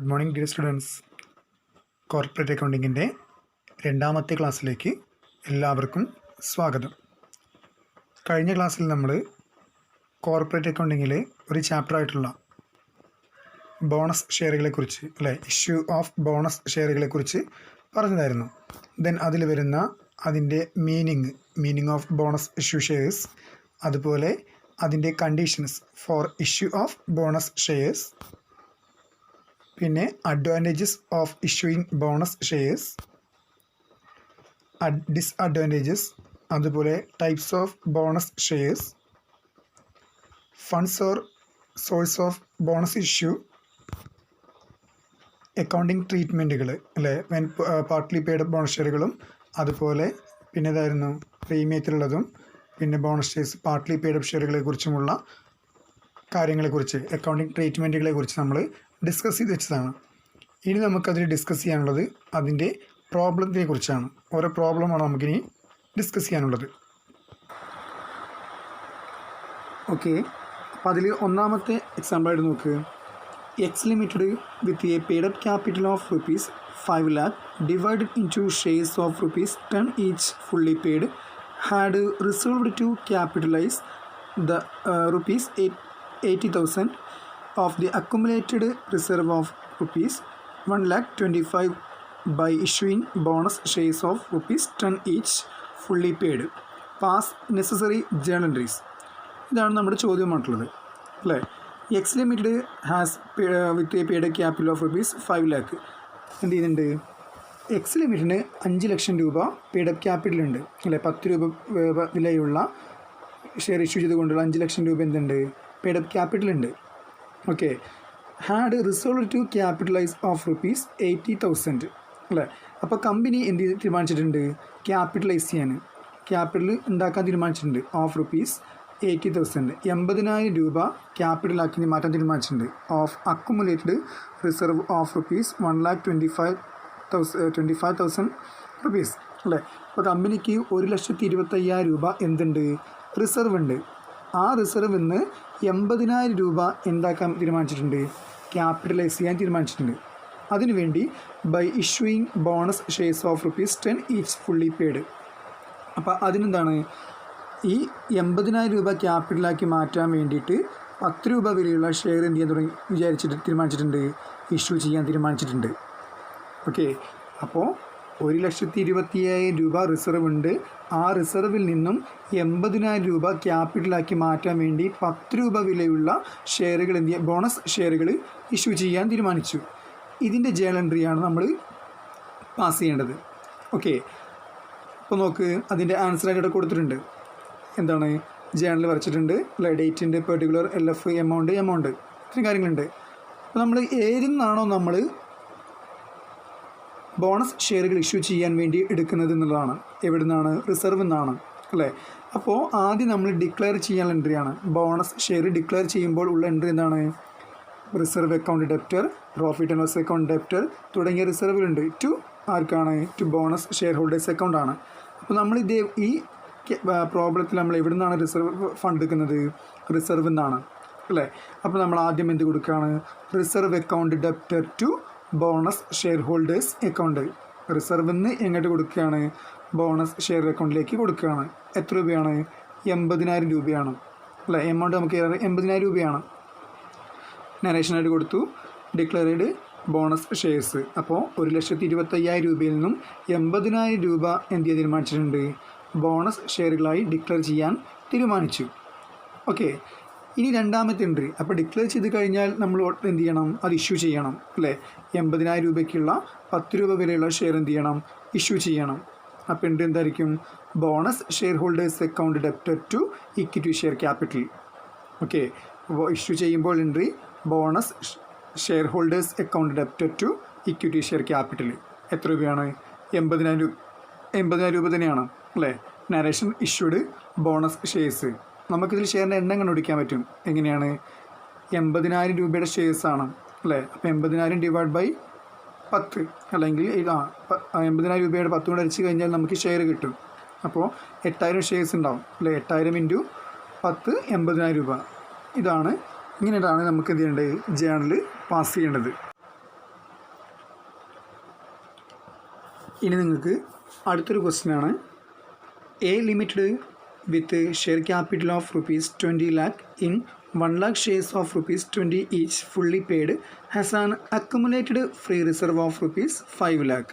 Good morning dear students. Corporate അക്കൗണ്ടിങ്ങിൻ്റെ രണ്ടാമത്തെ ക്ലാസ്സിലേക്ക് എല്ലാവർക്കും സ്വാഗതം. കഴിഞ്ഞ ക്ലാസ്സിൽ നമ്മൾ കോർപ്പറേറ്റ് അക്കൗണ്ടിങ്ങിലെ ഒരു ചാപ്റ്ററായിട്ടുള്ള ബോണസ് ഷെയറുകളെക്കുറിച്ച് ഇഷ്യൂ ഓഫ് ബോണസ് ഷെയറുകളെക്കുറിച്ച് പറഞ്ഞതായിരുന്നു. ദെൻ അതിൽ വരുന്ന അതിൻ്റെ meaning of bonus issue shares, അതുപോലെ അതിൻ്റെ conditions for issue of bonus shares, പിന്നെ advantages of issuing bonus shares, disadvantages, അതുപോലെ types of bonus shares, funds or source of bonus issue, accounting ട്രീറ്റ്മെൻറ്റുകൾ വെൻ പാർട്ട്ലി പെയ്ഡ് ബോണസ് ഷെയറുകളും, അതുപോലെ പിന്നെ ഇതായിരുന്നു പ്രീമിയത്തിലുള്ളതും, പിന്നെ ബോണസ് ഷെയർസ് പാർട്ട്ലി പെയ്ഡ് ഷെയറുകളെക്കുറിച്ചുമുള്ള കാര്യങ്ങളെക്കുറിച്ച് അക്കൗണ്ടിങ് ട്രീറ്റ്മെൻറ്റുകളെക്കുറിച്ച് നമ്മൾ ഡിസ്കസ് ചെയ്ത് വെച്ചതാണ്. ഇനി നമുക്കതിൽ ഡിസ്കസ് ചെയ്യാനുള്ളത് അതിൻ്റെ പ്രോബ്ലത്തിനെ കുറിച്ചാണ്. ഓരോ പ്രോബ്ലമാണ് നമുക്കിനി ഡിസ്കസ് ചെയ്യാനുള്ളത്. ഓക്കെ, അപ്പോൾ അതിൽ ഒന്നാമത്തെ എക്സാമ്പിളായിട്ട് നോക്ക്. X limited with a paid up capital of ₹5 lakh divided into shares of ₹10 each fully paid had resolved to capitalize the ₹80,000 of the accumulated reserve of ₹1,25,000 by issuing bonus shares of ₹10 each fully paid. Pass necessary journal entries. ഇതാണ് നമ്മുടെ ചോദ്യമായിട്ടുള്ളത് അല്ലേ. X limited has with a paid capital of ₹5 lakh എന്ത് ചെയ്യുന്നുണ്ട്? X ലിമിറ്റിന് 5 ലക്ഷം രൂപ paid-up ക്യാപിറ്റലുണ്ട് അല്ലേ. 10 രൂപ വിലയുള്ള ഷെയർ ഇഷ്യൂ ചെയ്തുകൊണ്ടുള്ള 5 ലക്ഷം രൂപ എന്തുണ്ട്? പെയ്ഡപ്പ് ക്യാപിറ്റലുണ്ട്. Okay, had resolve to capitalise of ₹80,000 അല്ലേ. അപ്പോൾ കമ്പനി എന്ത് തീരുമാനിച്ചിട്ടുണ്ട്? ക്യാപിറ്റലൈസ് ചെയ്യാൻ, ക്യാപിറ്റൽ ഉണ്ടാക്കാൻ തീരുമാനിച്ചിട്ടുണ്ട്. ഓഫ് ₹80,000 80,000 രൂപ ക്യാപിറ്റലാക്കി മാറ്റാൻ തീരുമാനിച്ചിട്ടുണ്ട്. ഓഫ് അക്കുമുലേറ്റഡ് റിസർവ് ഓഫ് ₹1,25,000 അല്ലേ. അപ്പോൾ കമ്പനിക്ക് 1,25,000 രൂപ എന്തുണ്ട്? റിസർവ് ഉണ്ട്. ആ റിസർവിൽ നിന്ന് 80,000 രൂപ എന്താക്കാൻ തീരുമാനിച്ചിട്ടുണ്ട്? ക്യാപിറ്റലൈസ് ചെയ്യാൻ തീരുമാനിച്ചിട്ടുണ്ട്. അതിനുവേണ്ടി by issuing bonus shares of ₹10 each fully paid. അപ്പോൾ അതിനെന്താണ്? ഈ 80,000 രൂപ ക്യാപിറ്റലാക്കി മാറ്റാൻ വേണ്ടിയിട്ട് 10 രൂപ വിലയുള്ള ഷെയർ എന്ത് ചെയ്യാൻ തീരുമാനിച്ചിട്ടുണ്ട്? ഇഷ്യൂ ചെയ്യാൻ തീരുമാനിച്ചിട്ടുണ്ട്. ഓക്കെ, അപ്പോൾ 1,25,000 രൂപ റിസർവ് ഉണ്ട്. ആ റിസർവിൽ നിന്നും 80,000 രൂപ ക്യാപിറ്റലാക്കി മാറ്റാൻ വേണ്ടി 10 രൂപ വിലയുള്ള ഷെയറുകൾ ബോണസ് ഷെയറുകൾ ഇഷ്യൂ ചെയ്യാൻ തീരുമാനിച്ചു. ഇതിൻ്റെ ജേണൽ എൻട്രിയാണ് നമ്മൾ പാസ് ചെയ്യേണ്ടത്. ഓക്കെ, അപ്പോൾ നോക്ക്, അതിൻ്റെ ആൻസറായിട്ട് ഇവിടെ കൊടുത്തിട്ടുണ്ട്. എന്താണ്? ജേണൽ വരച്ചിട്ടുണ്ട് അല്ലേ. ഡേറ്റിൻ്റെ പെർട്ടിക്കുലർ LF എമൗണ്ട് ഇത്രയും കാര്യങ്ങളുണ്ട്. അപ്പോൾ നമ്മൾ ഏതിൽ നിന്നാണോ നമ്മൾ ബോണസ് ഷെയറുകൾ ഇഷ്യൂ ചെയ്യാൻ വേണ്ടി എടുക്കുന്നത് എന്നുള്ളതാണ്. എവിടെ നിന്നാണ്? റിസർവ് നിന്നാണ് അല്ലേ. അപ്പോൾ ആദ്യം നമ്മൾ ഡിക്ലെയർ ചെയ്യാനുള്ള എൻട്രിയാണ്. ബോണസ് ഷെയർ ഡിക്ലെയർ ചെയ്യുമ്പോൾ ഉള്ള എൻട്രി എന്താണ്? Reserve account debtor, profit and loss account debtor തുടങ്ങിയ റിസർവിലുണ്ട്. ടു ആർക്കാണ്? ടു ബോണസ് ഷെയർ ഹോൾഡേഴ്സ് അക്കൗണ്ടാണ്. അപ്പോൾ നമ്മൾ ഈ പ്രോബ്ലത്തിൽ നമ്മൾ എവിടെ നിന്നാണ് റിസർവ് ഫണ്ട് എടുക്കുന്നത്? റിസർവ് നിന്നാണ് അല്ലേ. അപ്പോൾ നമ്മൾ ആദ്യം എന്ത് കൊടുക്കുകയാണ്? Reserve account debtor to bonus shareholders account. റിസർവിൽ നിന്ന് എങ്ങോട്ട് കൊടുക്കുകയാണ്? ബോണസ് ഷെയർ അക്കൗണ്ടിലേക്ക് കൊടുക്കുകയാണ്. എത്ര രൂപയാണ്? 80,000 രൂപയാണ് അല്ലേ. എമൗണ്ട് നമുക്ക് 80,000 രൂപയാണ്. നരേഷനായിട്ട് കൊടുത്തു. Declared bonus shares. അപ്പോൾ 1,25,000 രൂപയിൽ നിന്നും 80,000 രൂപ എന്ത് ചെയ്യാൻ തീരുമാനിച്ചിട്ടുണ്ട്? ബോണസ് ഷെയറുകളായി ഡിക്ലെയർ ചെയ്യാൻ തീരുമാനിച്ചു. ഓക്കെ, ഇനി രണ്ടാമത്തെ എൻട്രി. അപ്പോൾ ഡിക്ലെയർ ചെയ്ത് കഴിഞ്ഞാൽ നമ്മൾ എന്ത് ചെയ്യണം? അത് ഇഷ്യൂ ചെയ്യണം അല്ലേ. 80,000 രൂപയ്ക്കുള്ള 10 രൂപ വിലയുള്ള ഷെയർ എന്ത് ചെയ്യണം? ഇഷ്യൂ ചെയ്യണം. അപ്പോൾ എൻട്രി എന്തായിരിക്കും? Bonus shareholders account debtor to equity share capital. Okay, അപ്പോൾ ഇഷ്യൂ ചെയ്യുമ്പോൾ entry bonus shareholders account debtor to equity share capital. എത്ര രൂപയാണ്? 80,000 രൂപ തന്നെയാണ് അല്ലേ. Narration issued bonus shares. നമുക്കിതിൽ ഷെയറിൻ്റെ എണ്ണം കണ്ടുപിടിക്കാൻ പറ്റും. എങ്ങനെയാണ്? 80,000 രൂപയുടെ ഷെയർസാണ് അല്ലേ. അപ്പോൾ 80,000 ഡിവൈഡ് ബൈ 10 അല്ലെങ്കിൽ 80,000 രൂപയുടെ 10 കൊണ്ട് അടിച്ച് കഴിഞ്ഞാൽ നമുക്ക് ഷെയർ കിട്ടും. അപ്പോൾ 8,000 ഷെയർസ് ഉണ്ടാവും അല്ലേ. 8,000 ഇൻറ്റു 10 80,000 രൂപ. ഇതാണ് ഇങ്ങനെയാണ് നമുക്ക് എന്ത് ചെയ്യേണ്ടത്? ജേണൽ പാസ് ചെയ്യേണ്ടത്. ഇനി നിങ്ങൾക്ക് അടുത്തൊരു ക്വസ്റ്റ്യനാണ്. A limited with share capital of ₹20 lakh in 1 lakh shares of ₹20 each fully paid has an accumulated free reserve of ₹5 lakh.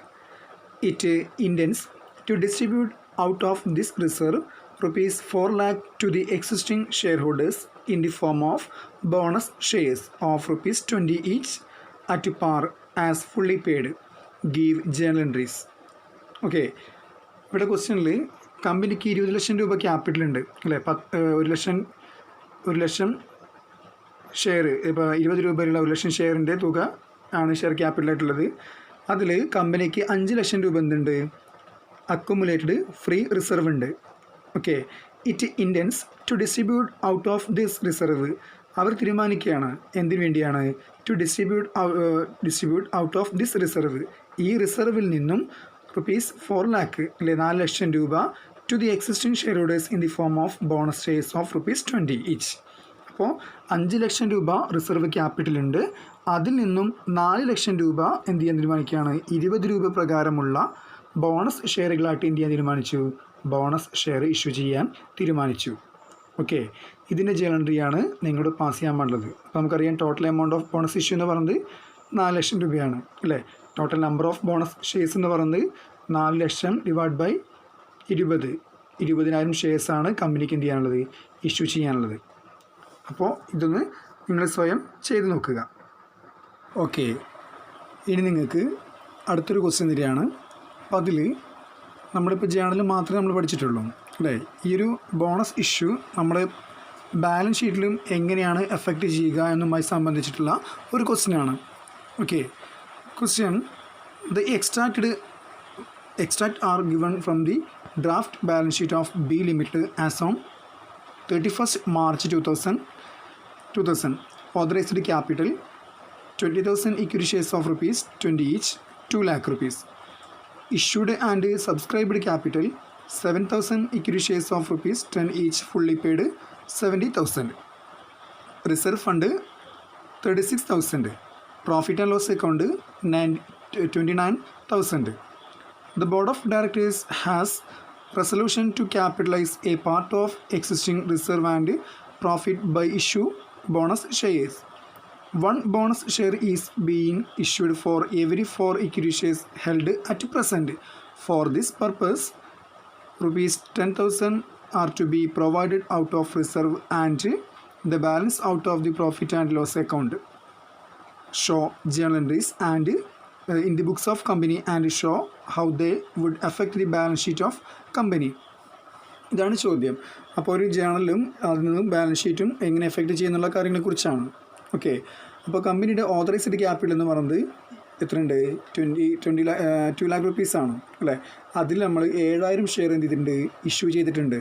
It intends to distribute out of this reserve ₹4 lakh to the existing shareholders in the form of bonus shares of ₹20 each at par as fully paid. Give journal entries. Okay, ഇവിടെ ക്വസ്റ്റ്യനിൽ കമ്പനിക്ക് 20 ലക്ഷം രൂപ capital ഉണ്ട് അല്ലേ. 1 ലക്ഷം share, ഇപ്പോൾ 20 രൂപയിലുള്ള 1 ലക്ഷം ഷെയറിൻ്റെ തുക ആണ് share ക്യാപിറ്റലായിട്ടുള്ളത്. അതിൽ കമ്പനിക്ക് 5 ലക്ഷം രൂപ എന്തുണ്ട്, അക്കുമുലേറ്റഡ് ഫ്രീ റിസർവ് ഉണ്ട്. Okay, it intends to distribute out of this reserve. അവർ തീരുമാനിക്കുകയാണ് എന്തിനു വേണ്ടിയാണ്, to distribute out of this reserve, ഈ റിസർവിൽ നിന്നും ₹4 lakh അല്ലെ 4 ലക്ഷം രൂപ to the existing shareholders in the form of bonus shares of ₹20 each. അപ്പോൾ 5 ലക്ഷം രൂപ റിസർവ് ക്യാപിറ്റൽ ഉണ്ട്, അതിൽ നിന്നും 4 ലക്ഷം രൂപ എന്ത് ചെയ്യാൻ തീരുമാനിക്കുകയാണ്, 20 രൂപ പ്രകാരമുള്ള ബോണസ് ഷെയറുകളായിട്ട് എന്ത് ചെയ്യാൻ തീരുമാനിച്ചു, ബോണസ് ഷെയർ ഇഷ്യൂ ചെയ്യാൻ തീരുമാനിച്ചു. ഓക്കെ, ഇതിൻ്റെ ജേണൻട്രിയാണ് നിങ്ങളോട് പാസ് ചെയ്യാൻ പാടുള്ളത്. അപ്പോൾ നമുക്കറിയാം total amount of bonus issue എന്ന് പറയുന്നത് 4 ലക്ഷം രൂപയാണ് അല്ലേ. Total number of bonus shares എന്ന് പറയുന്നത് 4 ലക്ഷം ഡിവൈഡ് ബൈ 20,000 ഷെയർസാണ് കമ്പനിക്ക് എന്ത് ചെയ്യാനുള്ളത്, ഇഷ്യൂ ചെയ്യാനുള്ളത്. അപ്പോൾ ഇതൊന്ന് നിങ്ങൾ സ്വയം ചെയ്ത് നോക്കുക. ഓക്കെ, ഇനി നിങ്ങൾക്ക് അടുത്തൊരു ക്വസ്റ്റ്യൻ തരികയാണ്. അപ്പോൾ അതിൽ നമ്മളിപ്പോൾ ജേണൽ മാത്രമേ നമ്മൾ പഠിച്ചിട്ടുള്ളൂ അല്ലേ. ഈ ഒരു ബോണസ് ഇഷ്യൂ നമ്മുടെ ബാലൻസ് ഷീറ്റിലും എങ്ങനെയാണ് എഫക്റ്റ് ചെയ്യുക എന്നുമായി സംബന്ധിച്ചിട്ടുള്ള ഒരു ക്വസ്റ്റ്യനാണ്. Okay, question: the extract are given from the draft balance sheet of B Limited as on 31st March 2000. Authorized capital 20,000 equity shares of ₹20 each, 2 lakh rupees. Issued and subscribed capital 7,000 equity shares of ₹10 each, fully paid 70,000. Reserve fund 36,000. Profit and loss account 29,000. The board of directors has resolution to capitalize a part of existing reserve and profit by issue bonus shares. One bonus share is being issued for every 4 equity shares held at present. For this purpose, ₹10,000 are to be provided out of reserve and the balance out of the profit and loss account. Show journal entries and in the books of company and show how they would affect the balance sheet of company. ഇതാണ് ചോദ്യം. അപ്പോൾ ഒരു ജേണലും അതിൽ നിന്നും balance ഷീറ്റും എങ്ങനെ effect ചെയ്യുന്നുള്ള കാര്യങ്ങളെക്കുറിച്ചാണ്. Okay, അപ്പോൾ കമ്പനിയുടെ ഓതറൈസ്ഡ് ക്യാപിറ്റൽ എന്ന് പറയുന്നത് എത്രയുണ്ട്, 2 lakh rupees ആണ് അല്ലേ. അതിൽ നമ്മൾ 7,000 ഷെയർ എന്ത് ചെയ്തിട്ടുണ്ട്, ഇഷ്യൂ ചെയ്തിട്ടുണ്ട്.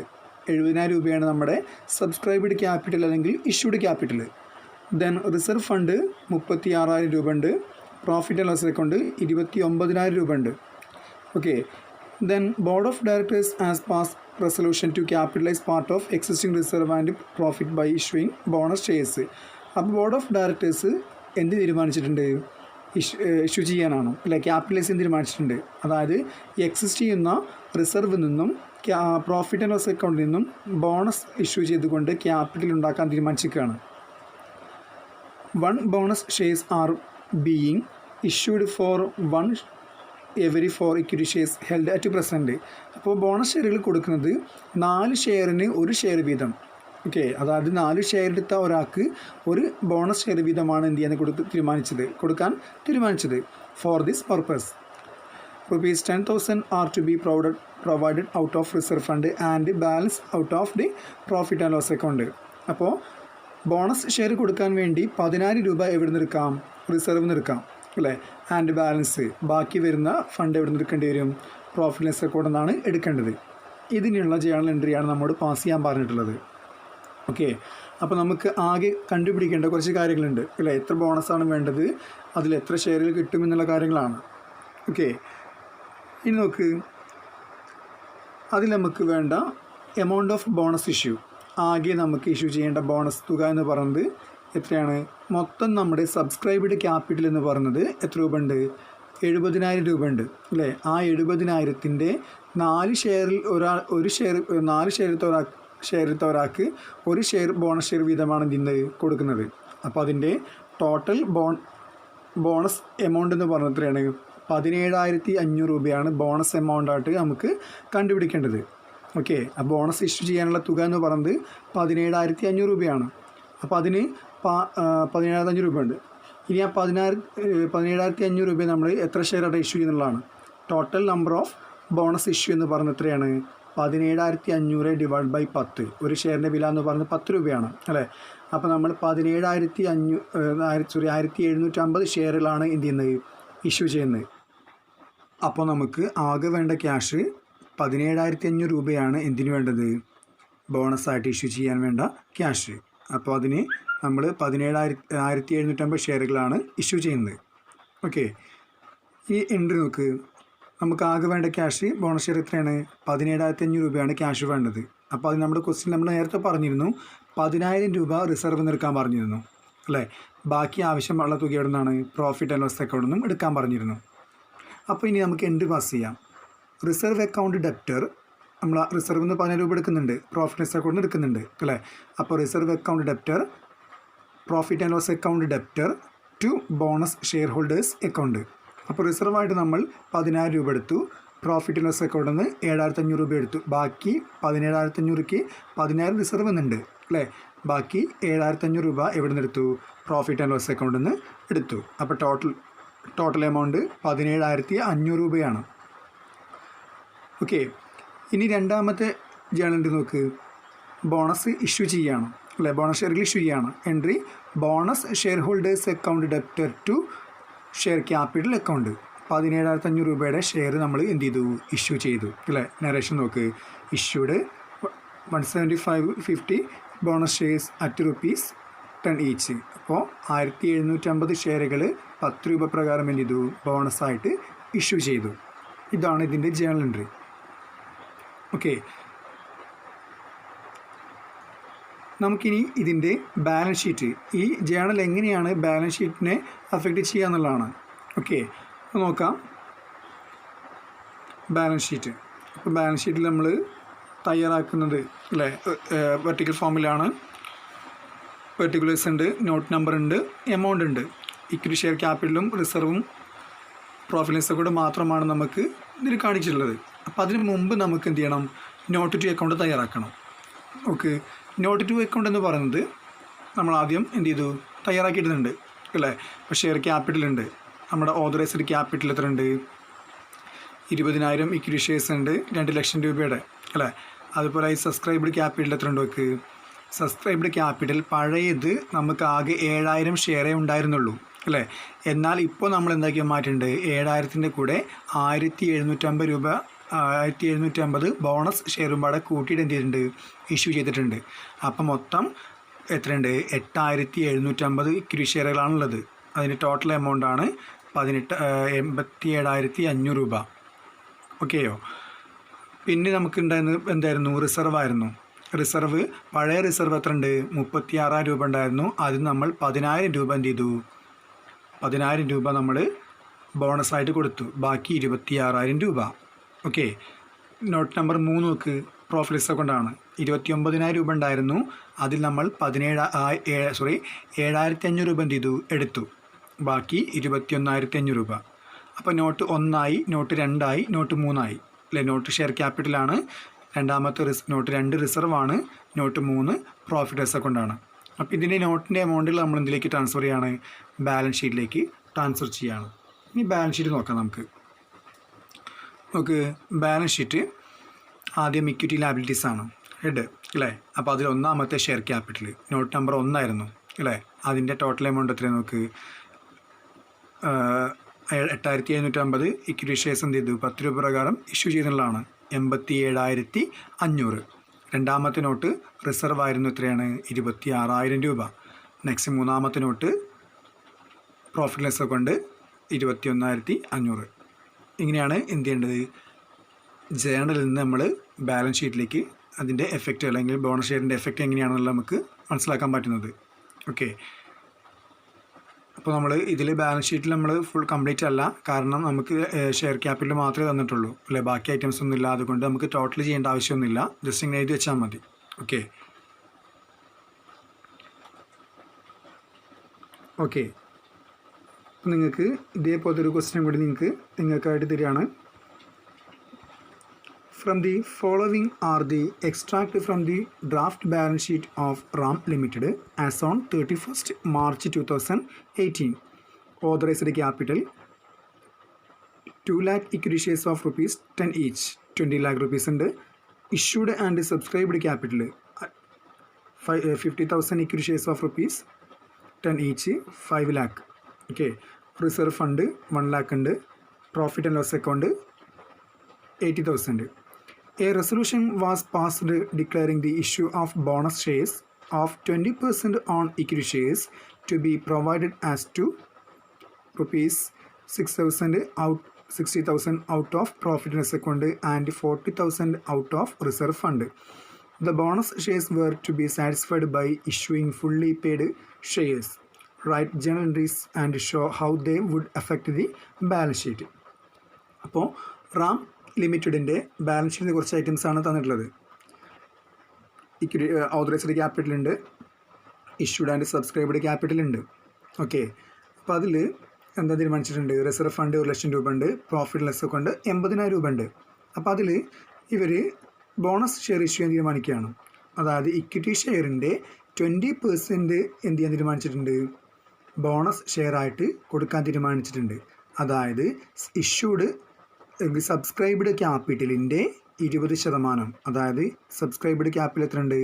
70,000 രൂപയാണ് നമ്മുടെ സബ്സ്ക്രൈബ്ഡ് ക്യാപിറ്റൽ അല്ലെങ്കിൽ issued capital. Then reserve fund 36,000 രൂപ ഉണ്ട്. പ്രോഫിറ്റ് ആൻഡ് ലോസ് അക്കൗണ്ട് 29,000 രൂപ ഉണ്ട്. Okay, then board of directors has pass resolution to capitalise part of existing reserve and profit by issuing bonus shares. അപ്പോൾ board of directors എന്ത് തീരുമാനിച്ചിട്ടുണ്ട്, issue ചെയ്യാനാണോ അല്ലെ, capitalise തീരുമാനിച്ചിട്ടുണ്ട്. അതായത് എക്സിസ്റ്റ് ചെയ്യുന്ന റിസർവിൽ നിന്നും പ്രോഫിറ്റ് ആൻഡ് ലോസ് അക്കൗണ്ടിൽ നിന്നും ബോണസ് ഇഷ്യൂ ചെയ്തുകൊണ്ട് ക്യാപിറ്റൽ ഉണ്ടാക്കാൻ തീരുമാനിച്ചിരിക്കുകയാണ്. 1 bonus shares are being issued for 1 every 4 equity shares held at present. അപ്പോൾ ബോണസ് ഷെയറുകൾ കൊടുക്കുന്നത് 4 ഷെയറിന് 1 ഷെയർ വീതം. ഓക്കെ, അതായത് 4 ഷെയർ എടുത്ത ഒരാൾക്ക് ഒരു ബോണസ് ഷെയർ വീതമാണ് എന്ത് ചെയ്യാൻ കൊടുക്കാൻ തീരുമാനിച്ചത്. For this purpose ₹10,000 are to be provided out of reserve fund and balance out of the profit and loss account. അപ്പോൾ ബോണസ് ഷെയർ കൊടുക്കാൻ വേണ്ടി 10,000 രൂപ എവിടെ നിന്ന് എടുക്കാം, റിസർവ് നിന്ന് എടുക്കാം അല്ലേ. ആൻഡ് ബാലൻസ് ബാക്കി വരുന്ന ഫണ്ട് എവിടെ നിന്ന് എടുക്കേണ്ടി വരും, പ്രോഫിറ്റ് ലെസ് അക്കൗണ്ടിൽ നിന്നാണ് എടുക്കേണ്ടത്. ഇതിനുള്ള ജേണൽ എൻട്രിയാണ് നമ്മോട് പാസ് ചെയ്യാൻ പറഞ്ഞിട്ടുള്ളത്. ഓക്കെ, അപ്പോൾ നമുക്ക് ആകെ കണ്ടുപിടിക്കേണ്ട കുറച്ച് കാര്യങ്ങളുണ്ട് അല്ലേ. എത്ര ബോണസാണ് വേണ്ടത്, അതിൽ എത്ര ഷെയറുകൾ കിട്ടുമെന്നുള്ള കാര്യങ്ങളാണ്. ഓക്കെ, ഇനി നോക്ക്, അതിൽ നമുക്ക് വേണ്ട എമൗണ്ട് ഓഫ് ബോണസ് ഇഷ്യൂ, ആകെ നമുക്ക് ഇഷ്യൂ ചെയ്യേണ്ട ബോണസ് തുക എന്ന് പറയുന്നത് എത്രയാണ്, മൊത്തം നമ്മുടെ സബ്സ്ക്രൈബ്ഡ് ക്യാപിറ്റൽ എന്ന് പറയുന്നത് എത്ര രൂപ ഉണ്ട്, 70,000 രൂപ ഉണ്ട് അല്ലേ? ആ 70,000-ൻ്റെ 4 ഷെയറിൽ ഒരു ഷെയർ 4 ഷെയറിലത്തെ ഒരാൾക്ക് ഒരു ഷെയർ ബോണസ് ഷെയർ വീതമാണ് ഇതിന് കൊടുക്കുന്നത്. അപ്പോൾ അതിൻ്റെ ടോട്ടൽ ബോണസ് എമൗണ്ട് എന്ന് പറഞ്ഞത് എത്രയാണ്? 17,500 രൂപയാണ് ബോണസ് എമൗണ്ടായിട്ട് നമുക്ക് കണ്ടുപിടിക്കേണ്ടത്. ഓക്കെ, ആ ബോണസ് ഇഷ്യൂ ചെയ്യാനുള്ള തുക എന്ന് പറയുന്നത് 17,500 രൂപയാണ്. അപ്പോൾ അതിന് 17,500 രൂപ ഉണ്ട്. ഇനി ആ 17,500 രൂപ നമ്മൾ എത്ര ഷെയറായിട്ട് ഇഷ്യൂ ചെയ്യുന്നുള്ളതാണ്. Total number of bonus issue എന്ന് പറഞ്ഞത് എത്രയാണ്? 17,500 ഡിവൈഡ് ബൈ 10. ഒരു ഷെയറിൻ്റെ വില എന്ന് പറയുന്നത് 10 രൂപയാണ് അല്ലേ? അപ്പോൾ നമ്മൾ 1750 ഷെയറിലാണ് എന്ത് ചെയ്യുന്നത്? ഇഷ്യൂ ചെയ്യുന്നത്. അപ്പോൾ നമുക്ക് ആകെ വേണ്ട ക്യാഷ് 17,500 രൂപയാണ്. എന്തിനു വേണ്ടത്? ബോണസായിട്ട് ഇഷ്യൂ ചെയ്യാൻ വേണ്ട ക്യാഷ്. അപ്പോൾ അതിന് നമ്മൾ 17,750 ഷെയറുകളാണ് ഇഷ്യൂ ചെയ്യുന്നത്. ഓക്കെ, ഈ എൻട്രി നോക്ക്. നമുക്ക് ആകെ വേണ്ട ക്യാഷ് ബോണസ് ഷെയർ എത്രയാണ്? 17,500 രൂപയാണ് ക്യാഷ് വേണ്ടത്. അപ്പോൾ അത് നമ്മുടെ ക്വസ്റ്റ്യൻ നമ്മൾ നേരത്തെ പറഞ്ഞിരുന്നു 10,000 രൂപ റിസർവ് എടുക്കാൻ പറഞ്ഞിരുന്നു അല്ലേ? ബാക്കി ആവശ്യമുള്ള തുക എവിടെ നിന്നാണ്? പ്രോഫിറ്റ് ആൻഡ് ലോസ് അക്കൗണ്ടിൽ നിന്നും എടുക്കാൻ പറഞ്ഞിരുന്നു. അപ്പോൾ ഇനി നമുക്ക് എൻട്രി പാസ് ചെയ്യാം. റിസർവ് അക്കൗണ്ട് ഡെപ്റ്റർ നമ്മൾ റിസർവ് നിന്ന് 10,000 രൂപ എടുക്കുന്നുണ്ട്, പ്രോഫിറ്റ് ലോസ് അക്കൗണ്ടിൽ നിന്ന് എടുക്കുന്നുണ്ട് അല്ലേ? അപ്പോൾ reserve account debtor, profit and loss account debtor to bonus shareholders account. അപ്പോൾ റിസർവായിട്ട് നമ്മൾ 10,000 രൂപ എടുത്തു, പ്രോഫിറ്റ് ആൻഡ് ലോസ് അക്കൗണ്ടിൽ നിന്ന് 7,500 രൂപ എടുത്തു. ബാക്കി 17,500ക്ക് 10,000 റിസർവ് എന്നുണ്ട് അല്ലേ? ബാക്കി 7,500 രൂപ എവിടെ നിന്ന് എടുത്തു? പ്രോഫിറ്റ് ആൻഡ് ലോസ് അക്കൗണ്ടിൽ നിന്ന് എടുത്തു. അപ്പോൾ ടോട്ടൽ എമൗണ്ട് 17,500 രൂപയാണ്. ഓക്കെ, ഇനി രണ്ടാമത്തെ ജേണൽ നോക്ക്. ബോണസ് ഇഷ്യൂ ചെയ്യുകയാണ് അല്ലേ? ബോണസ് ഷെയറുകൾ ഇഷ്യൂ ചെയ്യുകയാണ്. Entry bonus shareholders account debtor to share capital account. 17,500 രൂപയുടെ ഷെയർ നമ്മൾ എന്ത് ചെയ്തു? ഇഷ്യൂ ചെയ്തു അല്ലേ? നരേഷൻ നോക്ക്. Issued 175.50 bonus shares at ₹10 each. അപ്പോൾ 1,750 ഷെയറുകൾ 10 രൂപ പ്രകാരം എന്ത് ചെയ്തു? ബോണസായിട്ട് ഇഷ്യൂ ചെയ്തു. ഇതാണ് ഇതിൻ്റെ ജേണൽ എൻട്രി. ഓക്കെ, നമുക്കിനി ഇതിൻ്റെ ബാലൻസ് ഷീറ്റ്, ഈ ജേണൽ എങ്ങനെയാണ് ബാലൻസ് ഷീറ്റിനെ അഫക്റ്റ് ചെയ്യുക എന്നുള്ളതാണ്. ഓക്കെ, അപ്പോൾ നോക്കാം. Balance sheet. അപ്പോൾ ബാലൻസ് ഷീറ്റിൽ നമ്മൾ തയ്യാറാക്കുന്നത് അല്ലേ വെർട്ടിക്കൽ ഫോമിലാണ്. പെർട്ടിക്കുലേഴ്സ് ഉണ്ട്, നോട്ട് നമ്പർ ഉണ്ട്, എമൗണ്ട് ഉണ്ട്. ഇക്വിറ്റി ഷെയർ ക്യാപിറ്റലും റിസർവും പ്രോഫിറ്റ് ലോസ് കൂടെ മാത്രമാണ് നമുക്ക് ഇതിൽ കാണിച്ചിട്ടുള്ളത്. അപ്പോൾ അതിന് മുമ്പ് നമുക്ക് എന്ത് ചെയ്യണം? നോട്ട് ടു അക്കൗണ്ട് തയ്യാറാക്കണം. ഓക്കെ, നോട്ട് ടു അക്കൗണ്ട് എന്ന് പറയുന്നത് നമ്മൾ ആദ്യം എന്ത് ചെയ്തു? തയ്യാറാക്കിയിട്ടുണ്ട് അല്ലേ? ഇപ്പോൾ ഷെയർ ക്യാപിറ്റലുണ്ട്, നമ്മുടെ ഓതറൈസ്ഡ് ക്യാപിറ്റൽ എത്ര ഉണ്ട്? 20,000 ഇക്വിറ്റി ഷെയർസ് ഉണ്ട്, 2 ലക്ഷം രൂപയുടെ അല്ലേ? അതുപോലെ ഈ സബ്സ്ക്രൈബ്ഡ് ക്യാപിറ്റൽ എത്ര ഉണ്ട് നോക്ക്. സബ്സ്ക്രൈബ്ഡ് ക്യാപിറ്റൽ പഴയത് നമുക്ക് ആകെ 7,000 ഷെയറേ ഉണ്ടായിരുന്നുള്ളൂ അല്ലേ? എന്നാൽ ഇപ്പോൾ നമ്മൾ എന്താക്കി മാറ്റിയിട്ടുണ്ട്? 7,000-ൻ്റെ കൂടെ 1,750 രൂപ 1,750 ബോണസ് ഷെയറും പാടെ കൂട്ടിയിട്ട് എന്ത് ചെയ്തിട്ടുണ്ട്? ഇഷ്യൂ ചെയ്തിട്ടുണ്ട്. അപ്പം മൊത്തം എത്രയുണ്ട്? 8,750 ഇക്വിറ്റി ഷെയറുകളാണുള്ളത്. അതിൻ്റെ ടോട്ടൽ എമൗണ്ടാണ് 87,500 രൂപ. ഓക്കെയോ? പിന്നെ നമുക്ക് ഉണ്ടായിരുന്നത് എന്തായിരുന്നു? റിസർവ് ആയിരുന്നു. റിസർവ് പഴയ റിസർവ് എത്ര ഉണ്ട്? 36,000 രൂപ ഉണ്ടായിരുന്നു. അതിന് നമ്മൾ 10,000 രൂപ എന്ത് ചെയ്തു? 10,000 രൂപ നമ്മൾ ബോണസായിട്ട് കൊടുത്തു. ബാക്കി 26,000 രൂപ. ഓക്കെ, നോട്ട് നമ്പർ 3 നോക്ക്. Profit loss അക്കൗണ്ടാണ്. 29,000 രൂപ ഉണ്ടായിരുന്നു. അതിൽ നമ്മൾ 7,500 രൂപ എന്ത് ചെയ്തു? എടുത്തു. ബാക്കി 21,500 രൂപ. അപ്പോൾ നോട്ട് 1 നോട്ട് 2 നോട്ട് 3 അല്ലേ? നോട്ട് ഷെയർ ക്യാപിറ്റലാണ്. രണ്ടാമത്തെ നോട്ട് 2 റിസർവാണ്. നോട്ട് 3 പ്രോഫിറ്റ് ലോസ് അക്കൗണ്ടാണ്. അപ്പോൾ ഇതിൻ്റെ നോട്ടിൻ്റെ എമൗണ്ടിൽ നമ്മൾ എന്തിലേക്ക് ട്രാൻസ്ഫർ ചെയ്യാണ്? ബാലൻസ് ഷീറ്റിലേക്ക് ട്രാൻസ്ഫർ ചെയ്യാണ്. ഇനി ബാലൻസ് ഷീറ്റ് നോക്കാം നമുക്ക്. ബാലൻസ് ഷീറ്റ് ആദ്യം ഇക്വിറ്റി ലാബിലിറ്റീസ് ആണ് ഹെഡ് അല്ലേ? അപ്പോൾ അതിൽ ഒന്നാമത്തെ ഷെയർ ക്യാപിറ്റൽ നോട്ട് നമ്പർ 1 ആയിരുന്നു അല്ലേ? അതിൻ്റെ ടോട്ടൽ എമൗണ്ട് എത്രയാണ് നോക്ക്. 8,750 ഇക്വിറ്റി ഷെയർസ് എന്ത് ചെയ്തു? 10 രൂപ പ്രകാരം ഇഷ്യൂ ചെയ്യുന്നതാണ്. 87,500. രണ്ടാമത്തെ നോട്ട് റിസർവ് ആയിരുന്നു. എത്രയാണ്? 26,000 രൂപ. നെക്സ്റ്റ് മൂന്നാമത്തെ നോട്ട് പ്രോഫിറ്റ് ലോസ് കൊണ്ട് 21,500. ഇങ്ങനെയാണ് എന്ത് ചെയ്യേണ്ടത്? ജേണലിൽ നിന്ന് നമ്മൾ ബാലൻസ് ഷീറ്റിലേക്ക് അതിൻ്റെ എഫക്റ്റ് അല്ലെങ്കിൽ ബോണസ് ഷെയറിൻ്റെ എഫക്റ്റ് എങ്ങനെയാണെന്നുള്ളത് നമുക്ക് മനസ്സിലാക്കാൻ പറ്റുന്നത്. ഓക്കെ, അപ്പോൾ നമ്മൾ ഇതിൽ ബാലൻസ് ഷീറ്റിൽ നമ്മൾ ഫുൾ കംപ്ലീറ്റ് അല്ല, കാരണം നമുക്ക് ഷെയർ ക്യാപിറ്റൽ മാത്രമേ തന്നിട്ടുള്ളൂ അല്ലേ, ബാക്കി ഐറ്റംസ് ഒന്നും ഇല്ല. അതുകൊണ്ട് നമുക്ക് ടോട്ടൽ ചെയ്യേണ്ട ആവശ്യമൊന്നുമില്ല, ജസ്റ്റ് ഇങ്ങനെ എഴുതി വെച്ചാൽ മതി. ഓക്കെ ഓക്കെ നിങ്ങൾക്ക് ഇതേപോലത്തെ ഒരു ക്വസ്റ്റ്യൻ കൂടി നിങ്ങൾക്കായിട്ട് തരികയാണ്. From the following are the extract from the draft balance sheet of RAM Limited as on 31st March 2018. Authorized capital 2 lakh equity shares of rupees 10 each, 20 lakh rupees ഉണ്ട്. Issued and subscribed capital 50,000 equity shares of rupees 10 each, 5 lakh. Okay. Reserve fund 1 lakh ഉണ്ട്. Profit and loss account 80,000. A resolution was passed declaring the issue of bonus shares of 20% on equity shares to be provided as to rupees 60,000 out of profit and loss account and 40,000 out of reserve fund. The bonus shares were to be satisfied by issuing fully paid shares. Write journal entries and show how they would affect the balance sheet. അപ്പോൾ Ram ലിമിറ്റഡിൻ്റെ balance ഷീറ്റിൻ്റെ കുറച്ച് ഐറ്റംസാണ് തന്നിട്ടുള്ളത്. Equity authorised capital ഉണ്ട്, issued and subscribed capital ഉണ്ട്. Okay, അപ്പോൾ അതിൽ എന്താ തീരുമാനിച്ചിട്ടുണ്ട്? റിസർവ് ഫണ്ട് 1,00,000 രൂപ ഉണ്ട്, പ്രോഫിറ്റ് ലെസ് കൊണ്ട് 80,000 രൂപ ഉണ്ട്. അപ്പോൾ അതിൽ ഇവർ ബോണസ് ഷെയർ ഇഷ്യൂ ചെയ്യാൻ തീരുമാനിക്കുകയാണ്. അതായത് ഇക്വിറ്റി ഷെയറിൻ്റെ 20% എന്ത് ചെയ്യാൻ തീരുമാനിച്ചിട്ടുണ്ട്? ബോണസ് ഷെയർ ആയിട്ട് കൊടുക്കാൻ തീരുമാനിച്ചിട്ടുണ്ട്. അതായത് ഇഷ്യൂഡ് സബ്സ്ക്രൈബ്ഡ് ക്യാപിറ്റലിൻ്റെ 20%, അതായത് സബ്സ്ക്രൈബ്ഡ് ക്യാപിറ്റൽ എത്ര ഉണ്ട്?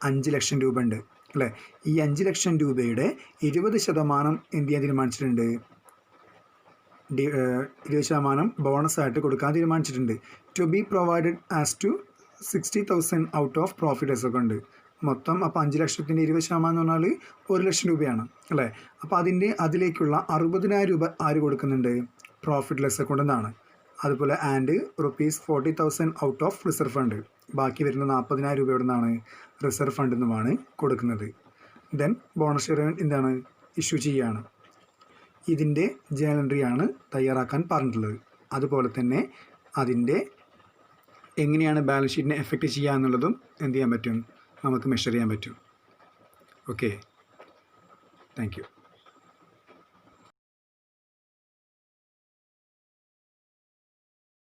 5 ലക്ഷം രൂപ ഉണ്ട് അല്ലേ. ഈ 5 ലക്ഷം രൂപയുടെ 20% എന്ത് ചെയ്യാൻ തീരുമാനിച്ചിട്ടുണ്ട്? 20% ബോണസ് ആയിട്ട് കൊടുക്കാൻ തീരുമാനിച്ചിട്ടുണ്ട്. To be provided as to 60,000 out of profit less ഒക്കെ ഉണ്ട്. മൊത്തം അപ്പോൾ 5 ലക്ഷത്തിൻ്റെ 20% എന്ന് പറഞ്ഞാൽ 1 ലക്ഷം രൂപയാണ് അല്ലേ. അപ്പോൾ അതിലേക്കുള്ള 60,000 രൂപ ആര് കൊടുക്കുന്നുണ്ട്? പ്രോഫിറ്റ് ലെസ് അക്കൗണ്ട് എന്നാണ്. അതുപോലെ and rupees 40,000 out of reserve fund, ബാക്കി വരുന്ന 40,000 രൂപ എവിടെ നിന്നാണ്? റിസർവ് ഫണ്ടിൽ നിന്നുമാണ് കൊടുക്കുന്നത്. ദെൻ ബോണസ് ഷെയർ എന്താണ്? ഇഷ്യൂ ചെയ്യുകയാണ്. ഇതിൻ്റെ ജേണൽ എൻട്രിയാണ് തയ്യാറാക്കാൻ പറഞ്ഞിട്ടുള്ളത്. അതുപോലെ തന്നെ അതിൻ്റെ എങ്ങനെയാണ് ബാലൻസ് ഷീറ്റിനെ എഫക്റ്റ് ചെയ്യുക എന്നുള്ളതും എന്ത് ചെയ്യാൻ പറ്റും? നമുക്ക് മെഷർ ചെയ്യാൻ പറ്റും. Okay, thank you.